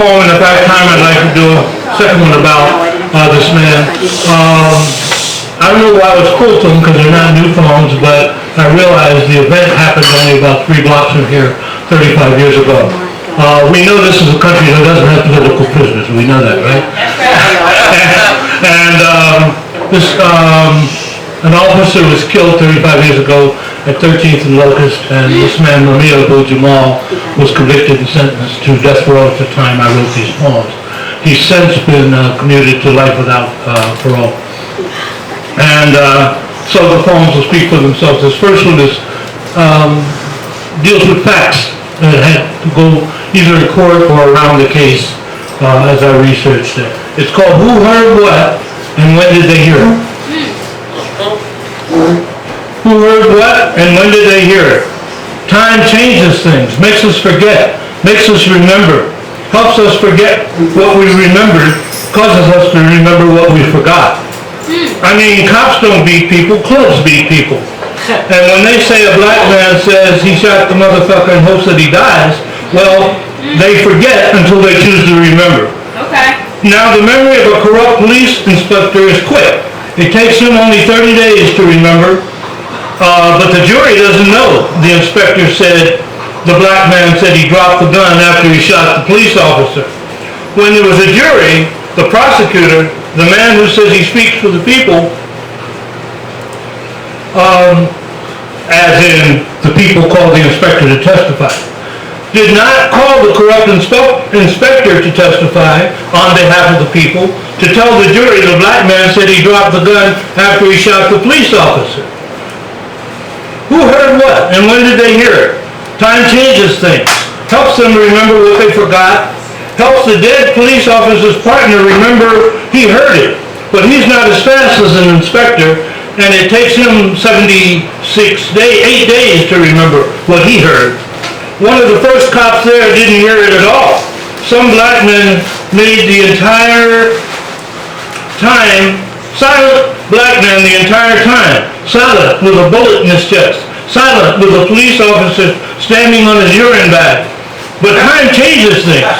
poem, and if I have time, I'd like to do a second one about this man. I don't know why I was quoting them because they're not new poems, but I realized the event happened only about 3 blocks from here 35 years ago. We know this is a country that doesn't have political prisoners. We know that, right? And an officer was killed 35 years ago at 13th and Locust, and this man, Ramil Abu Jamal, was convicted and sentenced to death row at the time I wrote these poems. He's since been commuted to life without parole. And so the poems will speak for themselves. This first one is deals with facts that had to go either in court or around the case as I researched it. It's called Who Heard What and When Did They Hear It? Who heard what and when did they hear it? Time changes things, makes us forget, makes us remember, helps us forget what we remembered, causes us to remember what we forgot. I mean, cops don't beat people, clubs beat people. And when they say a black man says he shot the motherfucker in hopes that he dies, well, they forget until they choose to remember. Okay. Now, the memory of a corrupt police inspector is quick. It takes him only 30 days to remember, but the jury doesn't know. The inspector said the black man said he dropped the gun after he shot the police officer. When there was a jury, the prosecutor, the man who says he speaks for the people, as in the people called the inspector to testify, did not call the corrupt inspector to testify on behalf of the people to tell the jury the black man said he dropped the gun after he shot the police officer. Who heard what and when did they hear it? Time changes things, helps them remember what they forgot, helps the dead police officer's partner remember he heard it, but he's not as fast as an inspector, and it takes him 8 days to remember what he heard. One of the first cops there didn't hear it at all. Some black men made the entire time, silent black man the entire time, silent with a bullet in his chest, silent with a police officer standing on his urine bag. But time changes things,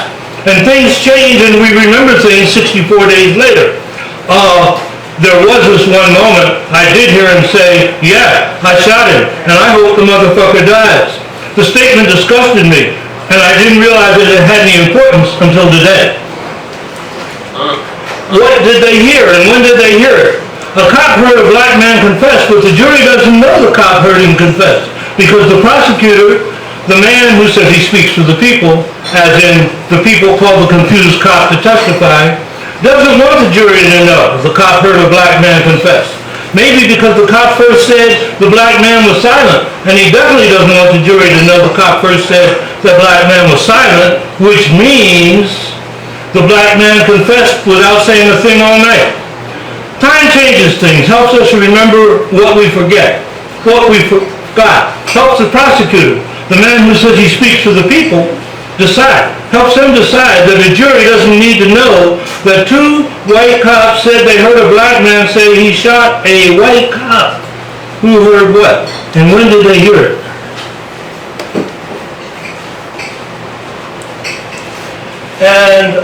and things change, and we remember things 64 days later. There was this one moment, I did hear him say, yeah, I shot him, and I hope the motherfucker dies. The statement disgusted me, and I didn't realize that it had any importance until today. What did they hear, and when did they hear it? A cop heard a black man confess, but the jury doesn't know the cop heard him confess, because the prosecutor, the man who says he speaks for the people, as in the people called the confused cop to testify, doesn't want the jury to know the cop heard a black man confess. Maybe because the cop first said the black man was silent, and he definitely doesn't want the jury to know the cop first said the black man was silent, which means the black man confessed without saying a thing all night. Time changes things, helps us remember what we forget, what we forgot, helps the prosecutor, the man who says he speaks for the people, decide, helps them decide that a jury doesn't need to know that 2 white cops said they heard a black man say he shot a white cop. Who heard what? And when did they hear it? And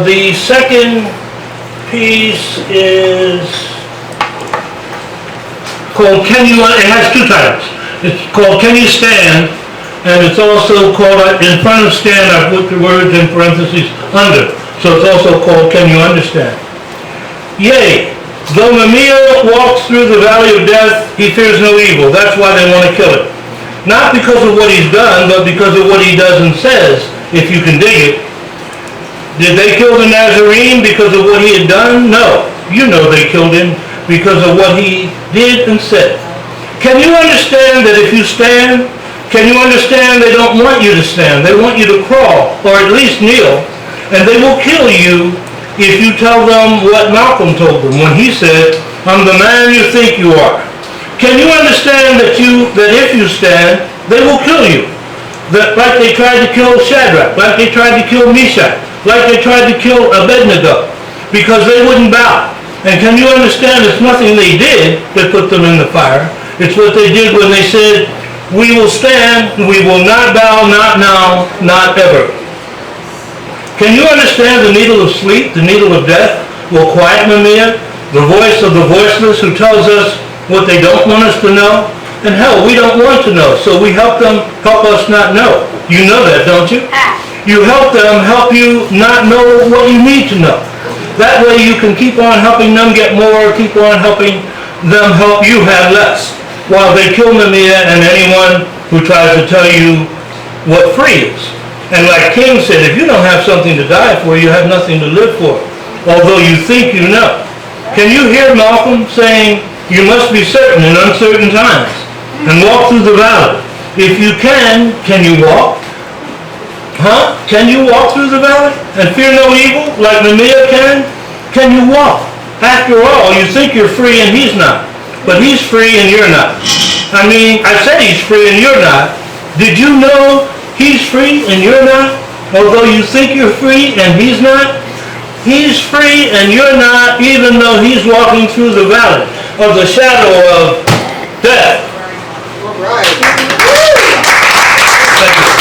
the second piece is called it has 2 titles. It's called Can You Stand? And it's also called, in front of stand, I put the words in parentheses under. So it's also called Can You Understand? Yea, though Ramil walks through the valley of death, he fears no evil. That's why they want to kill him. Not because of what he's done, but because of what he does and says, if you can dig it. Did they kill the Nazarene because of what he had done? No. You know they killed him because of what he did and said. Can you understand that if you stand, can you understand they don't want you to stand? They want you to crawl, or at least kneel, and they will kill you if you tell them what Malcolm told them when he said, I'm the man you think you are. Can you understand that if you stand, they will kill you? That like they tried to kill Shadrach, like they tried to kill Meshach, like they tried to kill Abednego, because they wouldn't bow. And can you understand it's nothing they did that put them in the fire? It's what they did when they said, we will stand, we will not bow, not now, not ever. Can you understand the needle of sleep, the needle of death will quiet Mamiya, the voice of the voiceless who tells us what they don't want us to know? And hell, we don't want to know, so we help them help us not know. You know that, don't you? You help them help you not know what you need to know. That way you can keep on helping them get more, keep on helping them help you have less, while they kill Mamiya and anyone who tries to tell you what free is. And like King said, if you don't have something to die for, you have nothing to live for, although you think you know. Can you hear Malcolm saying, you must be certain in uncertain times and walk through the valley? If you can you walk? Huh? Can you walk through the valley and fear no evil like Mamiya can? Can you walk? After all, you think you're free and he's not. But he's free and you're not. I mean, I said he's free and you're not. Did you know he's free and you're not? Although you think you're free and he's not? He's free and you're not, even though he's walking through the valley of the shadow of death. All right. Thank you.